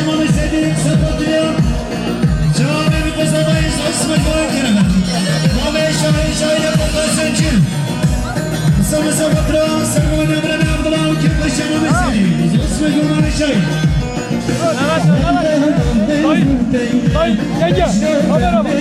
şamanı sevdiğim sapatıyor. Cevabı bir kazanmayız. Osman Doğan Kerem'e. Mame şahin şahine bakasıncı. Kısamı sapatıyor. Sargıman Emre'ne Abdullah. Kendi şamanı sevdiğim. Osman Doğan şahin. Dayı, yenge, kamera bak.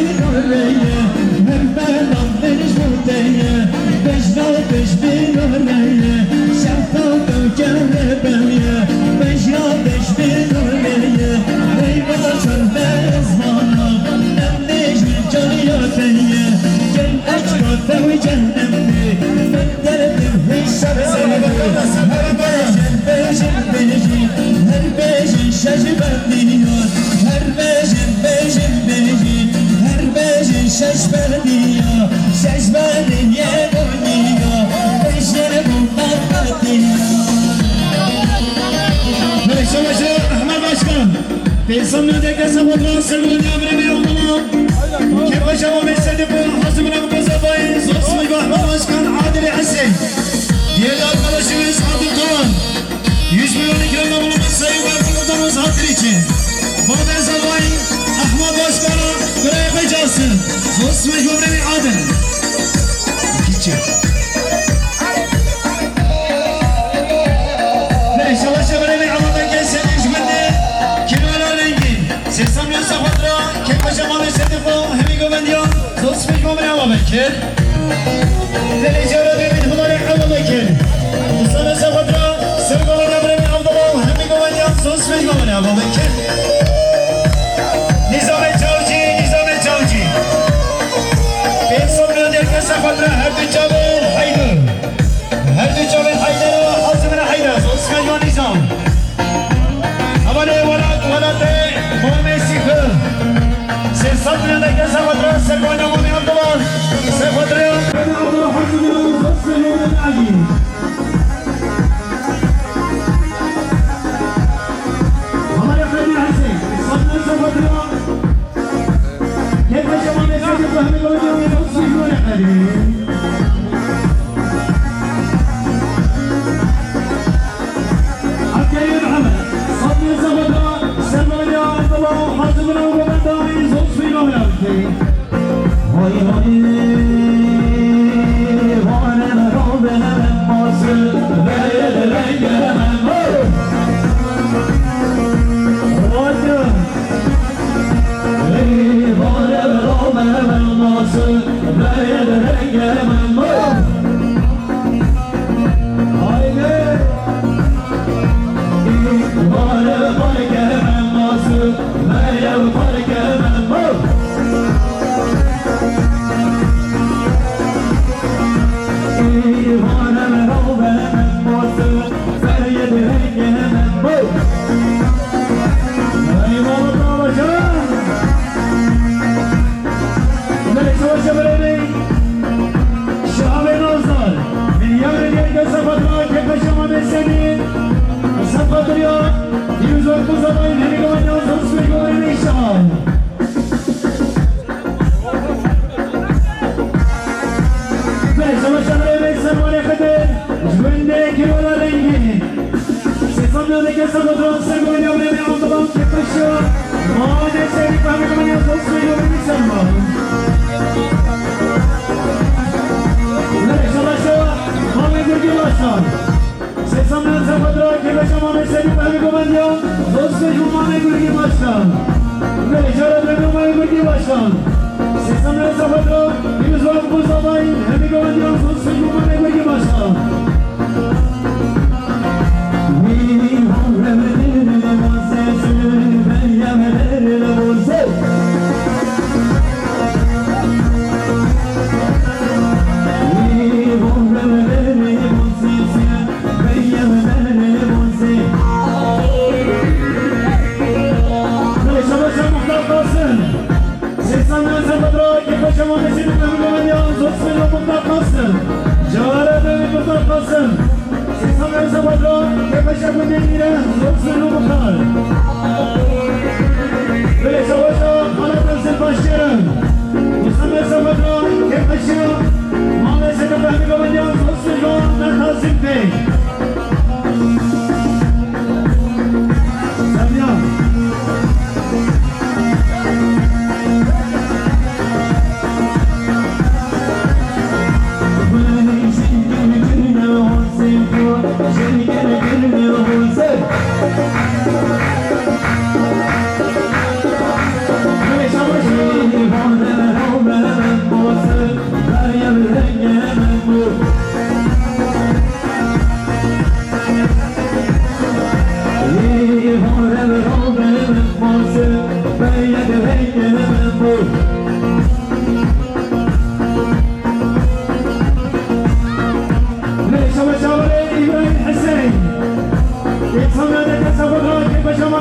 İnsanın ödekle sabırla sırrını emre bir oğlum. Kepa şama besledi bu hazımına bu kazabayı. Osman Bahman Başkan Adil Hasan. Diğer arkadaşımız Adil Doğan. 100 milyon ikramda bulunmuş sayın vatandaşlarımız hatır için. Baden Zavay, Ahmet Başkan'a göre yapacaksın. Osman Gömremi Adil. Gidecek. Ve şalaşa böyle Allah'tan gelsin hizmetli. Kilolar rengi. Sesamya Safadra. Kepa şamalı Sedifo. Hemi Govendiyan. Osman Gömremi Ababekir. Telecara Demin Hulari Ababekir. Usana Safadra. Sırgıvan Emre'nin Abdullah. Hemi Govendiyan. Osman Gömremi Ababekir. Nizame Çavcı. Ben sonra derken Safadra. Her düçavın haydi. Her düçavın haydi. Hazımına haydi. Osman Gömremi Nizam. Abone Valate Momesiku. Sesatlı'nda gel Safadra. Sırgıvan Emre'nin Abdullah. Safadra. Abdullah Hazımına Osman Gömremi Ali.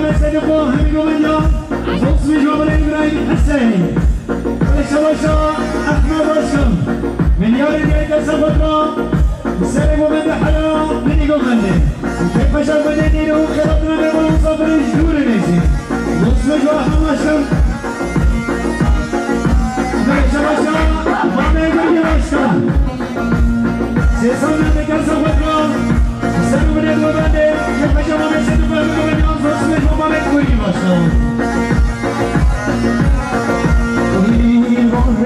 مسجد الله همي قمنا صوص جوابر إبراهيم حسين شوشا أحمد رشم من ياري جايدة سبطنا سلم ومن حلا من يقول غني كيف شاف بديني له خلطنا نقول صبر جدور نيسي نصف جوا حماشم شوشا ما يقول يرشا سيسان نبكر سبطنا سلم من يقول غني كيف شاف ما يسيد بهم نصف جوا ما يقول يرشا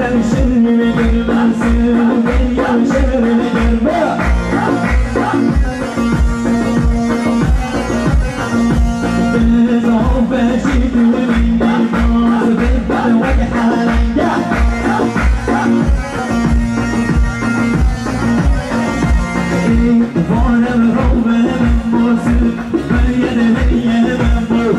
Şerimi gelmezsin, gel şerimi gelme. Biz o beşikli bilmez, bir vaki halenge. Varım rovbenim bozuk, ben yerim bu.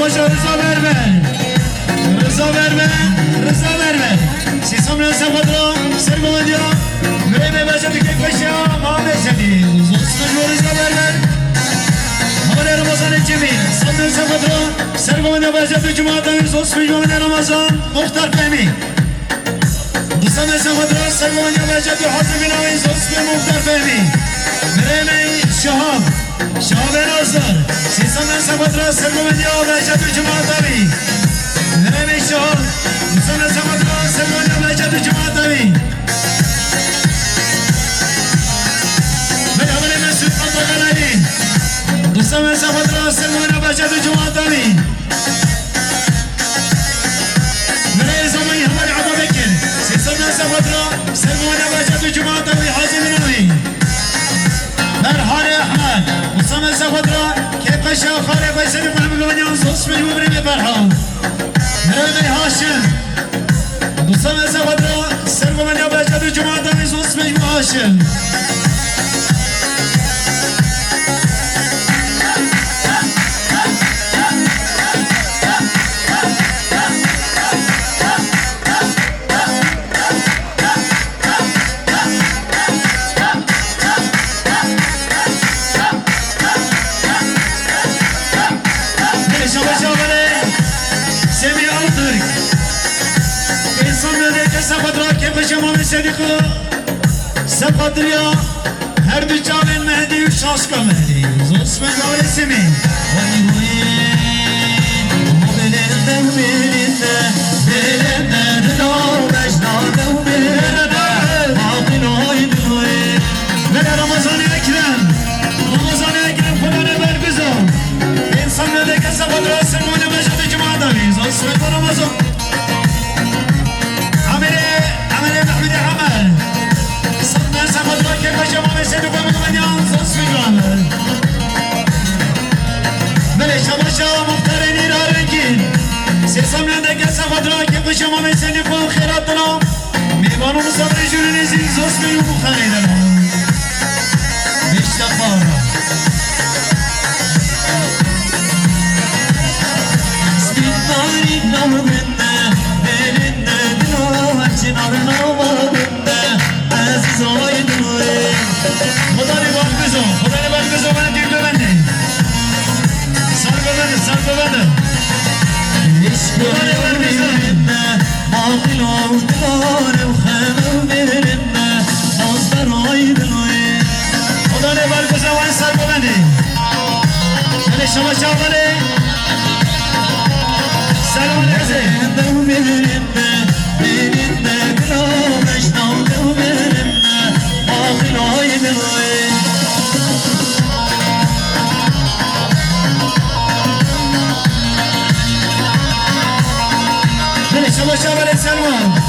باشا رضا بربر رضا بربر رضا بربر سیسم رسم خود را سرگوان دیا برای بباشد که کشیا ما بسدی زوستن جو رضا بربر همه رمضان جمعی سم رسم خود را سرگوان دیا باشد جماعت زوستن جو رمضان مختار فهمی دوستان رسم خود را سرگوان دیا باشد حاضر بیناوی زوستن مختار فهمی برای شهاب شهاب نازدار سیسم رسم خود را سرگوان دیا باشد جماعت آبی برای شهاب دوستان رسم خود را سرگوان دیا باشد جماعت آبی دوستان رسم خود را سرگوان دیا باشد جماعت آبی برای زمانی همه عبا بکن سیسم رسم خود را سرگوان دیا باشد جماعت آبی حاضر بیناوی فرحان احمد دوستان رسم خود را که قشا خاله فیصلی محمد گوانیان زوست مجموع برای فرحان برای هاشم دوستان رسم خود را سرگوان دیا باشد جماعت آبی زوست مجموع هاشم سفادريا هر دو جاوين مهدي وشاشكا مهدي زوس من دور سمين وني وين وبلنا وبلنا بلنا دلو مجنا وبلنا عاطنا يدوين بلا رمضان اكرم فلان برگزا انسان ندك سفادريا سمون مجد جماعة داري زوس من رمضان عملي محمد عمل صدنا سفادرا كيف شما مسيدو بمغنيان زوس مجوامل بلي شباشا مختارين إرارنكين سيسام لندك سفادرا كيف شما مسيدو بخيراتنا ميبانو مصابر جوري نزيل زوس مجو بخاريدنا بشتفارا سبيتاري نورمنا بلنا دلو هرچن عرنا وابنا عزیز آقای دلوه خدا نباق بزن من دیر ببنده سر ببنده خدا نباق بزن باقی لاو دلاره و خمه و برنه آزدر آقای دلوه خدا نباق بزن من سر ببنده بله شما شاقله سلام عزیز برنه دلو مجنون و برنه آقای دلوه بله شما شاور سلمان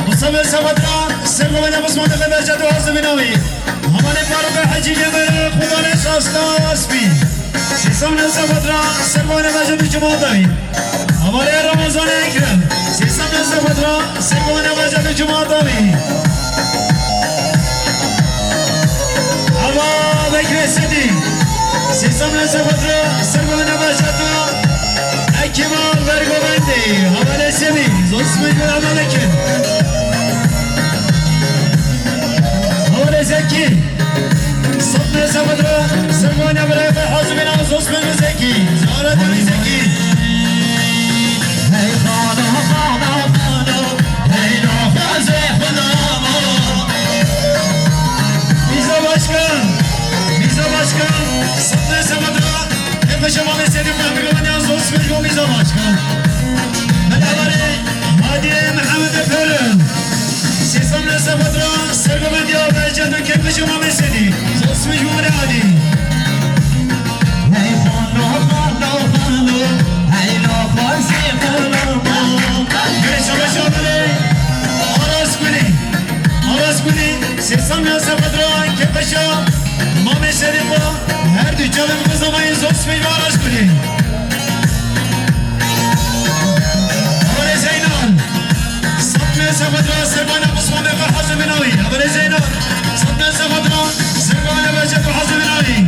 مصابر سفادرا سرگوان بسمان خبر جد و حضر بیناوی همان فاروق حجی جبر خدا نشاستا اسبی سیسان سفادرا سرگوان بجد جماعت داوی همان رمضان اکرم سیسان سفادرا سرگوان بجد جماعت داوی هوا بکر سدی سیسان سفادرا سرگوان بجد اکیمان برگوبندی همان سمی زوست مجموع عمل کن همان زکی صدن سفادرا سرگوان برای فرحاز بنا زوست مجموع زکی زارت بی زکی هی خانا هی نافذ خدا میزا باشکن صدن سفادرا افت شما میسیدیم نمیگوانی از زوست مجموع میزا باشکن مدواره مادی محمد فرن سیسم سفادرا سرگوان دیا برجد و کف شما میسیدی زوست مجموع عادی هی خانو هی نافذ خدا شما بله آراز کنی سیسم سفادرا کف شما ما میسیدیم با هر دو جاویم بزمایی زوست مجموع آراز کنی سفادرا سرگوان بسمان فرحاز بناوی أبو زينب صدنا سفادرا سرگوان بجد وحاز بناوي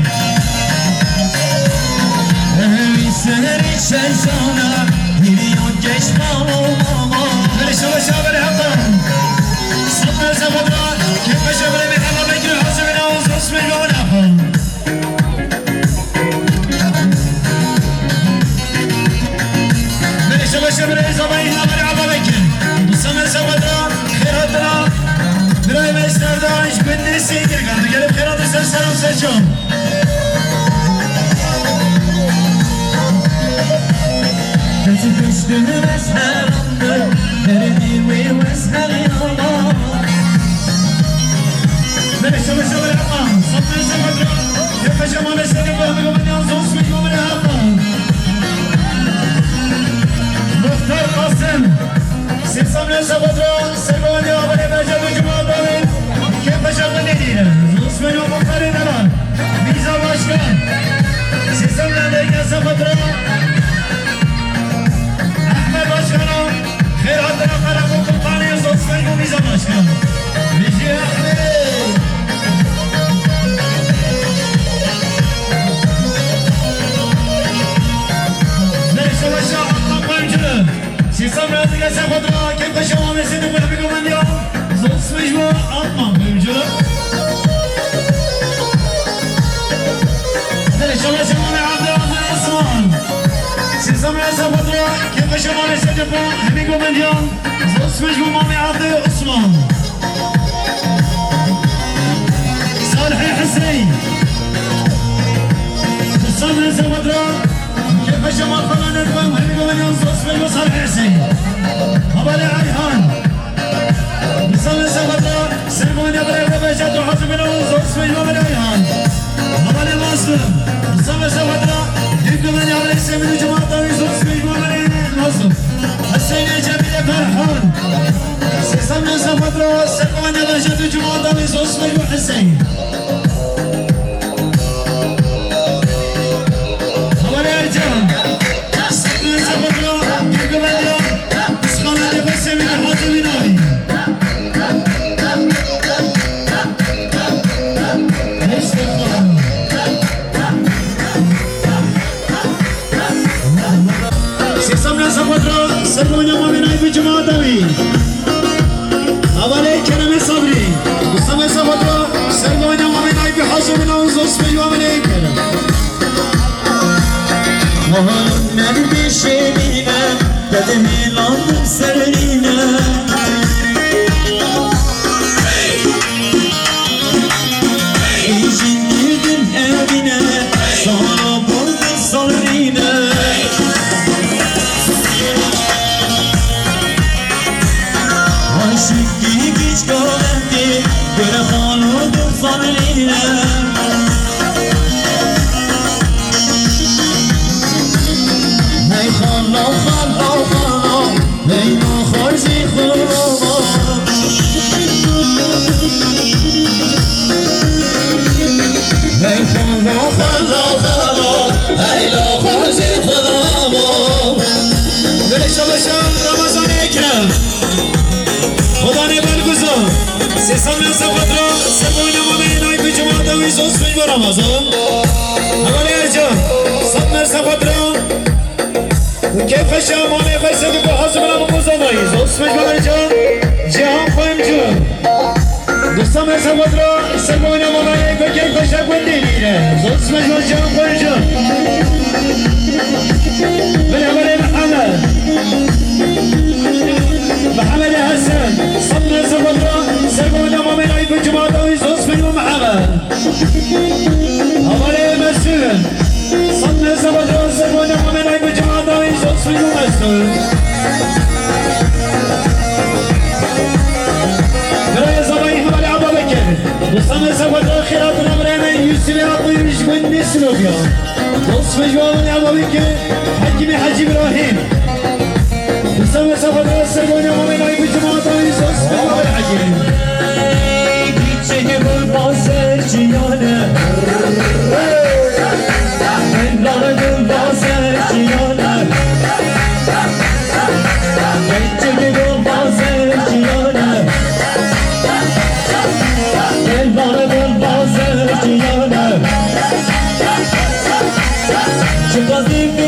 Çıkaz bir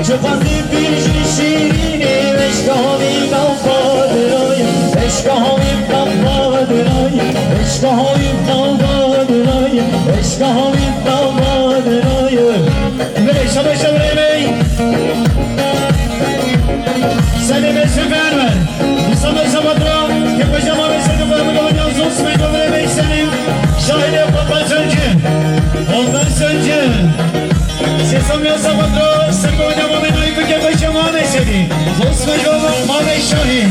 چقدر بیشی شیرینی عشقهامی قوادرای عشقهامی قوادرای عشقهامی قوادرای عشقهامی قوادرای برای شما شبری سنی به سفر بر بسام سبادرا که پشما به سنی برمی گوانیا زوز می گوره بیسنیم شاهد قبل سنجه قبل سنجه سیسام یا سبادرا سنگوانیا ما منایی بکه پشما میسدی زوز می گوره ما به شاهد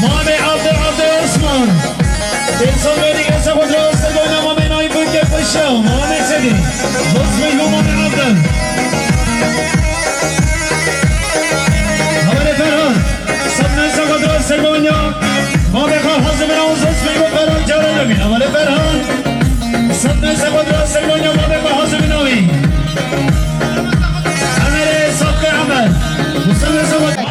ما به عبد عثمان سیسام یا دیگه سبادرا سنگوانیا ما منایی بکه پشما میسدی زوز می گوره ما به عبد سرگونیا ما بخواه حضر من آوز اسمی و فران جاره لگی اول فران سبن سباد را سرگونیا ما بخواه حضر من آوی عمل سبق عمل سبن سباد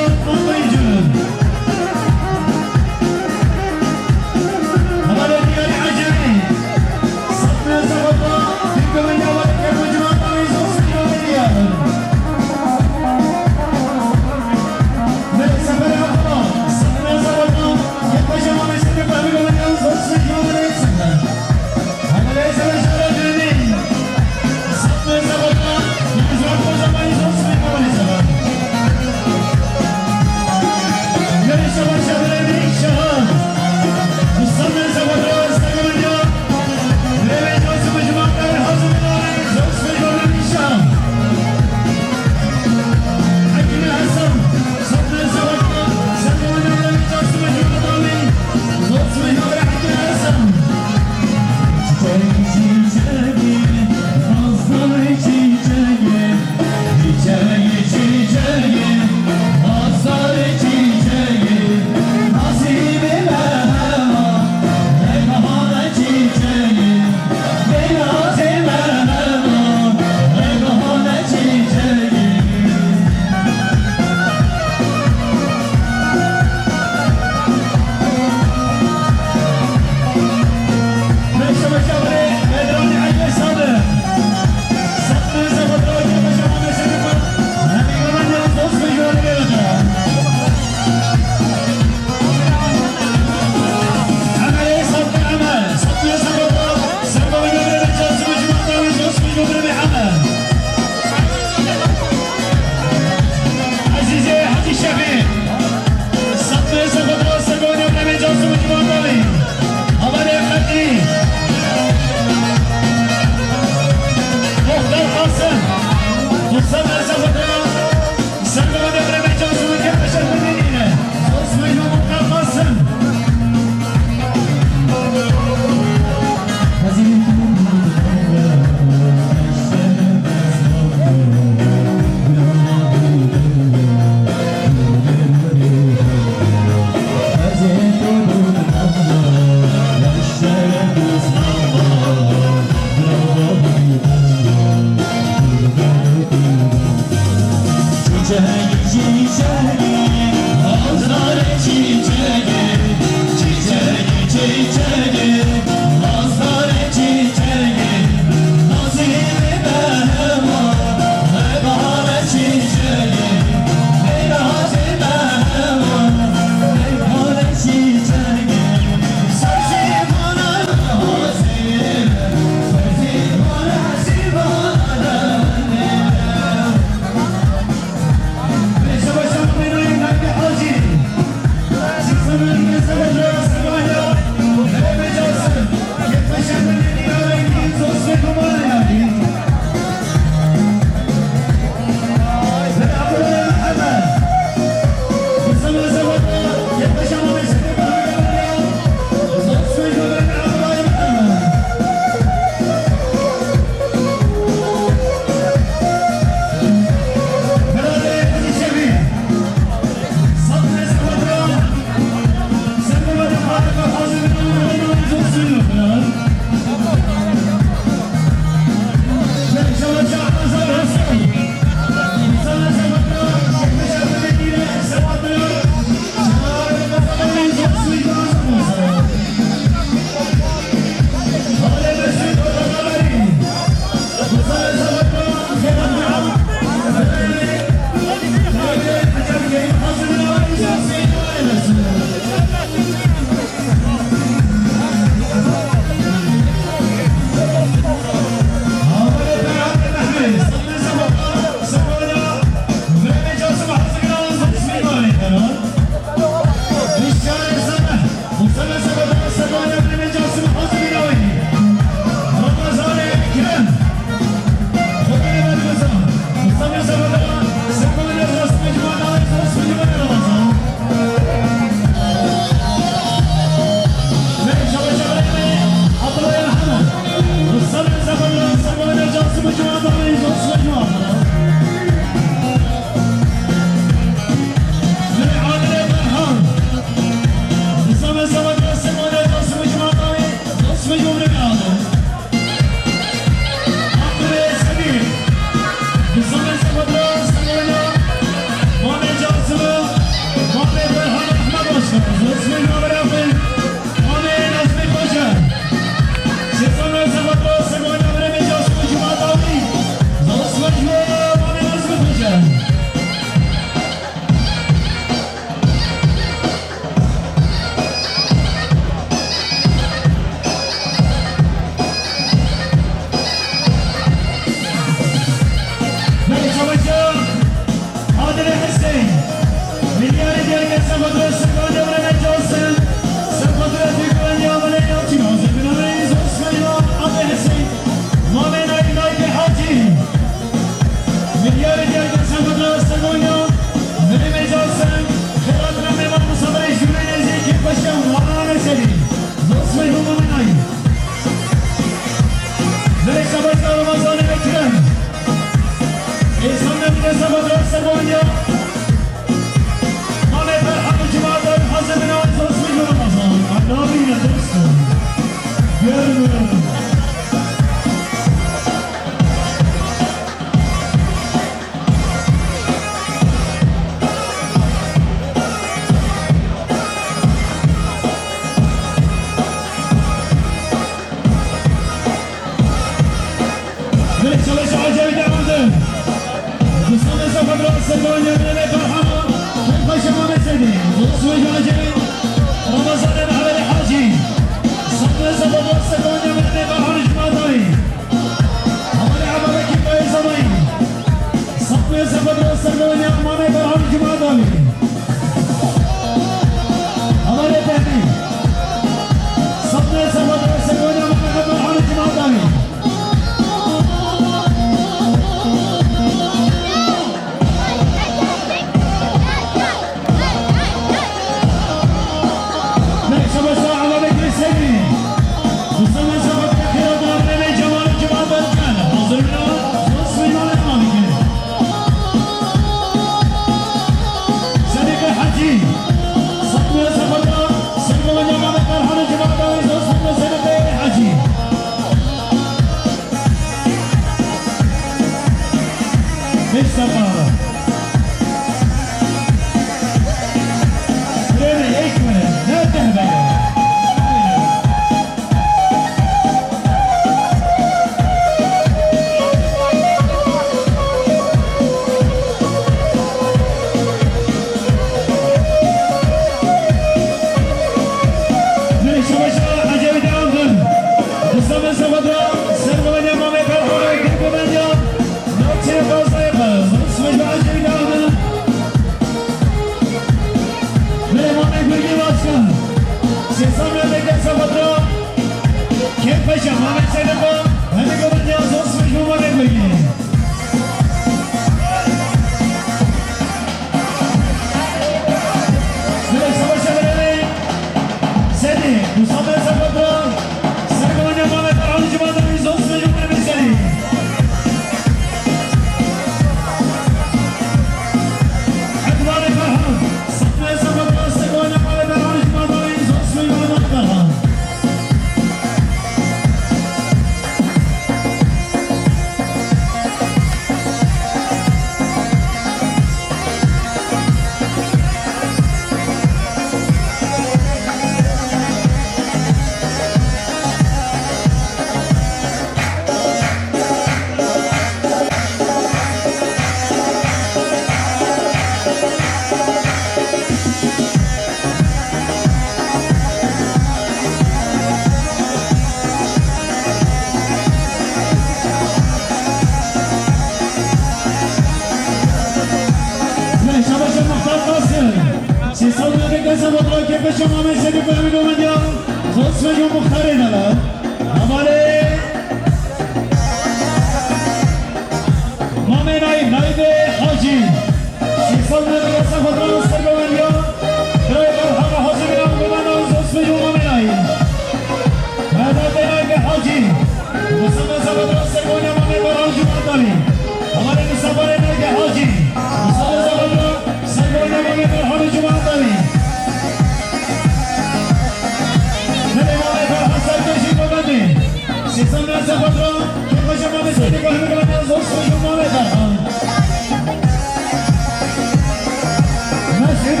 Nasıl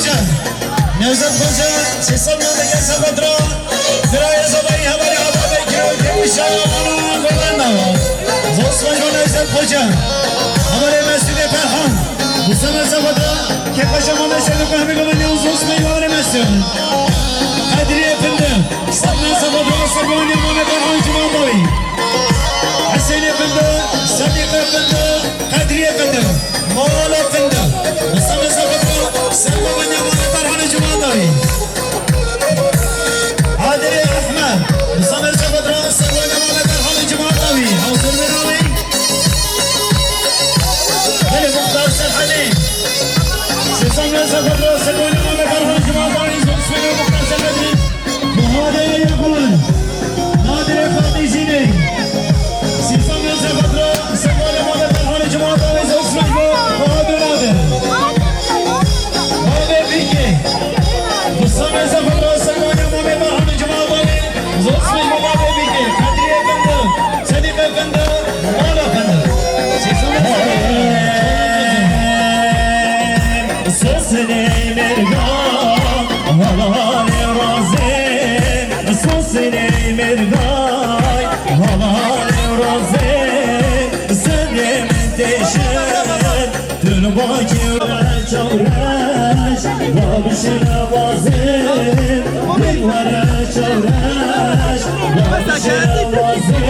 Hoca, Nevzat Hoca, Sesam yolda gelse kadro, Diraya Zabayı haberi haberi kiro, Demiş Ağabey'in kullanma. Osman Yol Nevzat Hoca, haberi Mesut Perhan, bu sene sabahda, Kepaşama Mesut Kahve Kamanı Osman Yol haberi Mesut. Kadriye Efendi, Sabna sabahda Osman Yol Mehmet Perhan Cumandavi. Hüseyin Efendi, Sadiq Efendi, Kadriye Efendi, Moğol Efendi, bu sene sabahda, Selma Mehmet Perhan Cumandavi. Adile Ahmed, bu sene sabahda, Selma Mehmet Perhan Cumandavi. Hazır bir alayım. Beni Muhtar Serhani. Sesam sabahda, Selma Mehmet Perhan Cumandavi. Zonsmeni Muhtar Serhani. Muhadeye Yakul. Nadire Fatih'ini. Sesam sabahda, Selma Mehmet Perhan Cumandavi. Zonsmeni Muhadir Nadir. Muhadir Bilgi. Bu sene sabahda, Selma Mehmet Perhan Cumandavi. Zonsmeni Muhadir Bilgi. Kadriye Efendi. Sadiq Efendi. Moğol Efendi. Sesam sabahda. Sesini mergan, halali razin. Sesini mergan, halali razin. Senin teşen, tül bakire çavreş. Babişine vazin, dilvere çavreş. Babişine vazin.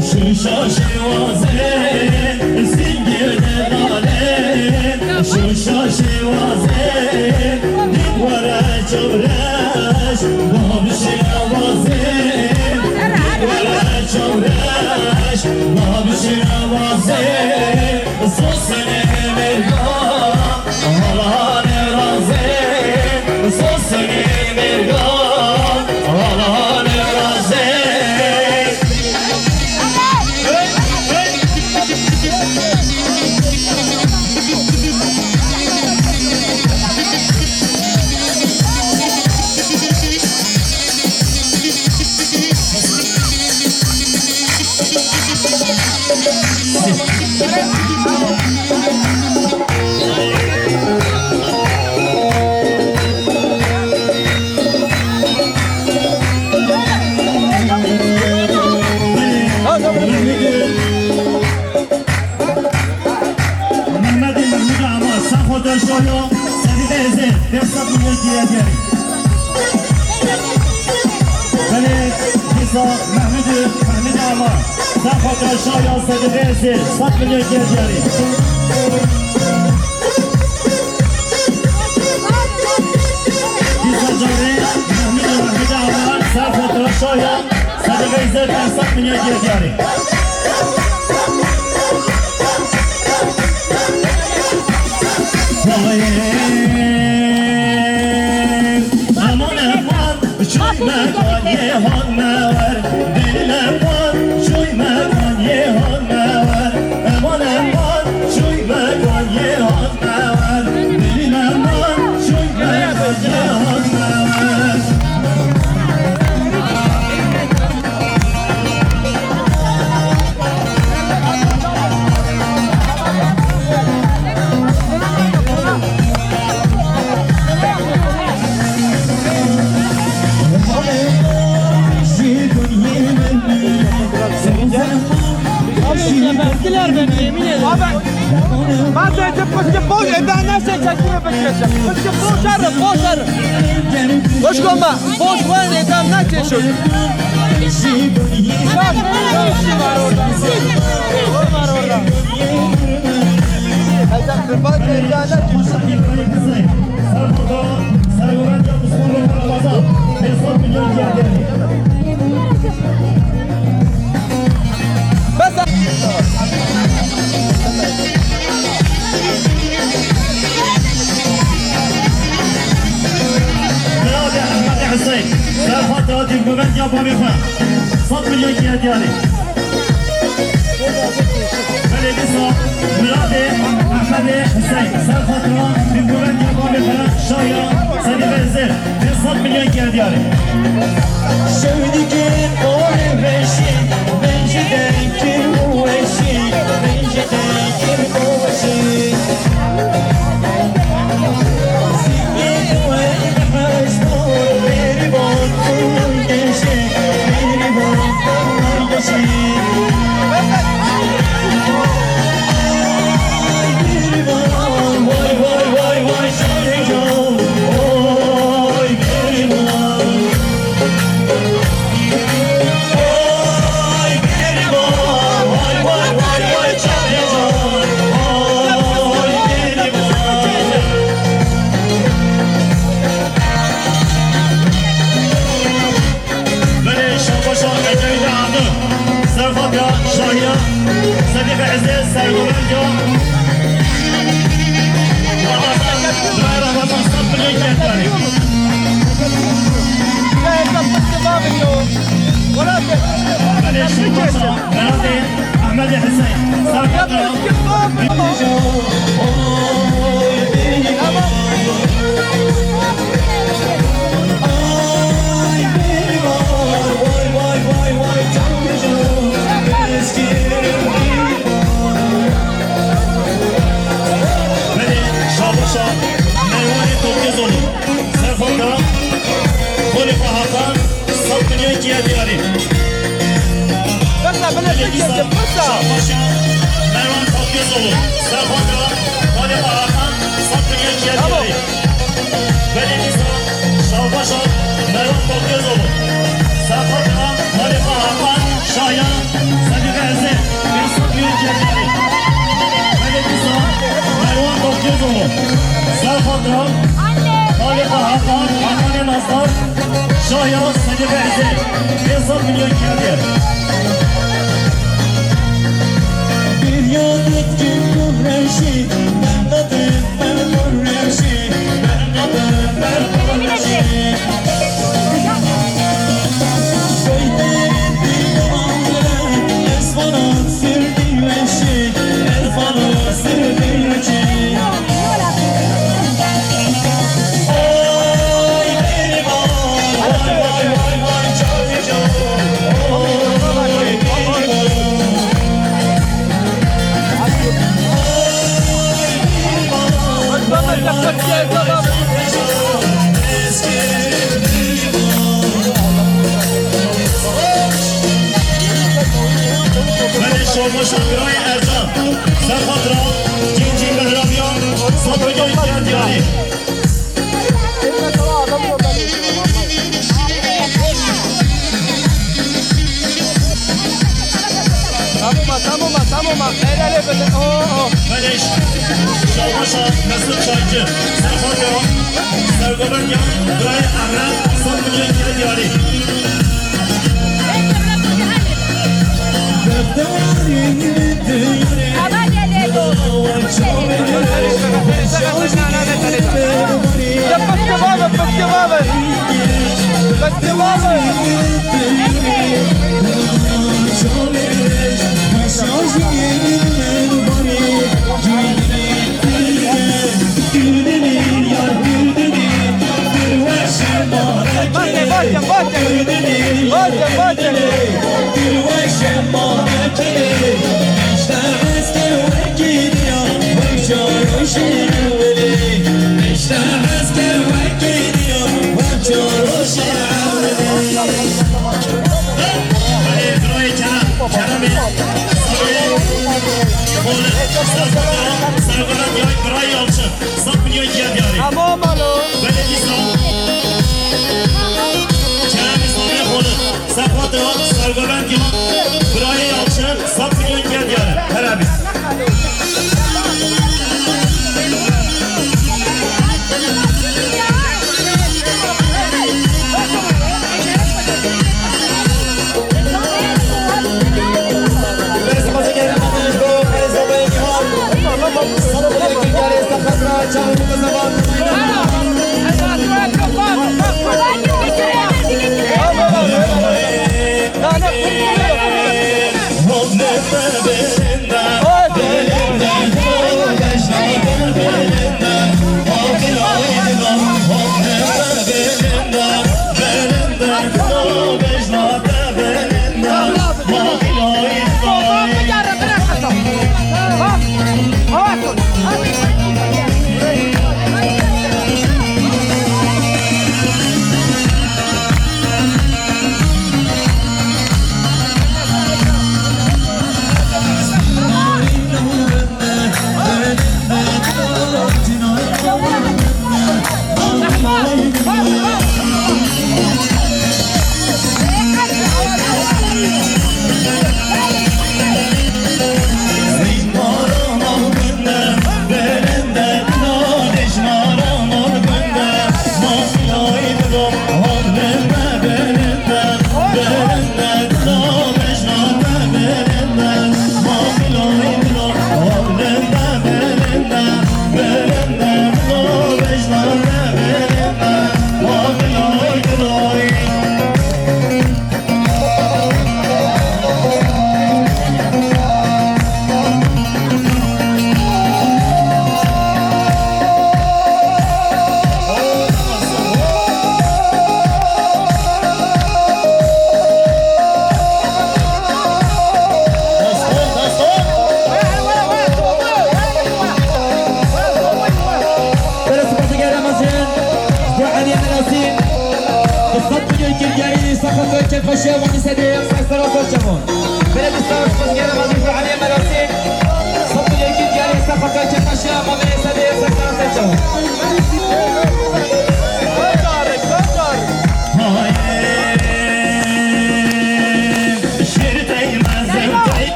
Şuşa şevazin, zingirde nalim. Şuşa şevazin, dikvara çavreş. Babişine vazin, dikvara çavreş. Babişine vazin, sosene mergan, halane razin. Sosene mergan, halane razin. Şayan seni versin, satmıyor geceli. Dizajari, Mahmud Ağar, Sarfat Şayan seni versin, satmıyor geceli. Aman aman, çökme kan yehan mever. Benim aman, çökme kan yehan mever. Aman aman, çökme kan yehan mever. Benim aman, çökme kan yehan mever. Verdiler beni yemin ederim. Abi ben de edip fıskı boş evden ne seçeceğim bekleyeceğim. Fıskı boşarım boşarım. Boş olma. Boş var evden ne seçiyorsun? Bak ne işi var orada? Ne var orada? Evden kırbaç evden ne seçiyorsun? جواب میخوام 100 میلیون کی دیاری ولی دیسا مراد احمد حسین سر خاطران بیمورد جواب میخوام شایا سری بزر 100 میلیون کی دیاری Sevdiğin o eşi, benceden o eşi, benceden o eşi. Zihni ve mecnun, biri boğdur geçi, biri boğdur geçi. Biri boğdur, vay vay vay vay canım, oy biri boğdur. شاهية صديق عزيز سيقولون جو دائرة وطن صب الوجه الثاني معليش الفرصة مراتي أحمد حسين Mervan Tokyozoğlu, Serkonda, Halifa Hakan, Sattıgül Kiyadiyari. Belediyesi, Şalbaşa, Mervan Tokyozoğlu, Serkonda, Halifa Hakan, Şayan, Sadiq Erzi, Sattıgül Kiyadiyari. Belediyesi, Mervan Tokyozoğlu, Serkonda, Halifa Hakan, Hakan Emazlar, Şayan, Sadiq Erzi, Sattıgül Kiyadiyari. Yanık gün Kurreşi, ben adım ben Kurreşi, ben adım ben Kurreşi. Söylerin bir yalanları, esfanın sürdi veşi, esfanın sürdi veşi. Oy benim vay vay vay vay çarpacağım. Oy benim Şolbaşı Güray Ercan, Serhat Rav, Cinci Mehravyan, Satırgı İhtiyatiyari. Tamam, el ele böyle. Meleş, Şolbaşı Mesut Çaycı, Serhat Rav, Sergoberyan, Güray Ercan, Satırgı İhtiyatiyari. Kerem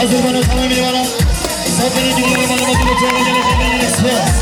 hazır bana tamam biri bana. Sofyanın cümleleri bana bakın da çoğu gece gece gece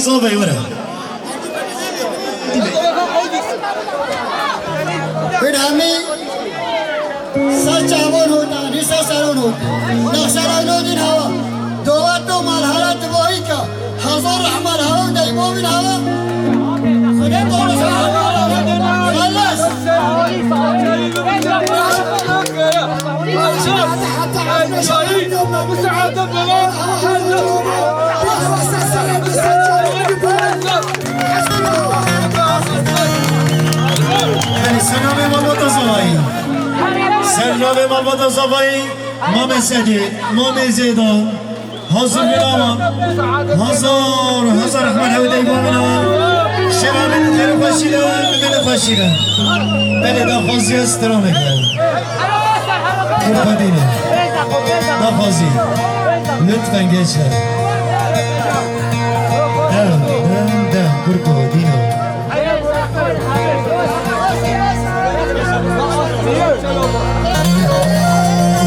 زوبي ورا بدهمي سچاون होता निशा सरून होती नक्षरानो दिन हवा दोवातो माल हालत बोई का हजार रहमान हवा दैबो बिन हवा सुने बोल خلص سلام مالبات زوایی سلام مالبات زوایی ما مسدی ما مزیدان حاضر بنام هزار احمد هودی بابنا شباب من خوشیده بله دا خوزی استرامه کرد قربانینه دا خوزی لطفا geçler دم قربانینه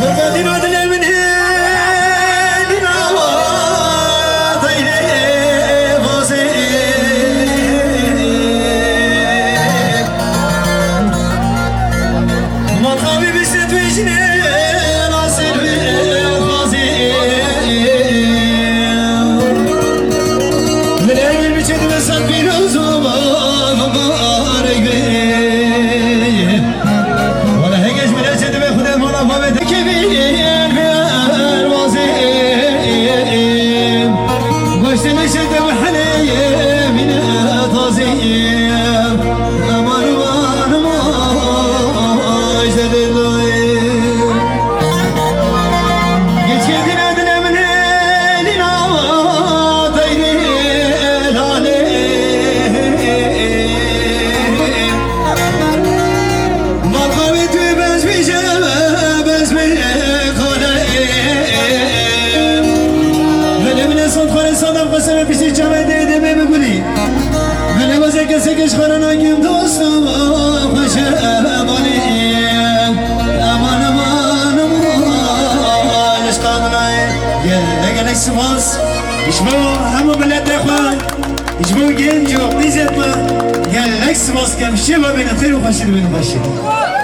قربانینه دل من سکش خورناگیم دوستم خوشه بالیم امان عشقانای گلک سپاس اشبو همو بلد خوان اشبو گنج و قیزت ما گلک سپاس کم شبا بین خیر و خوشید بین خوشید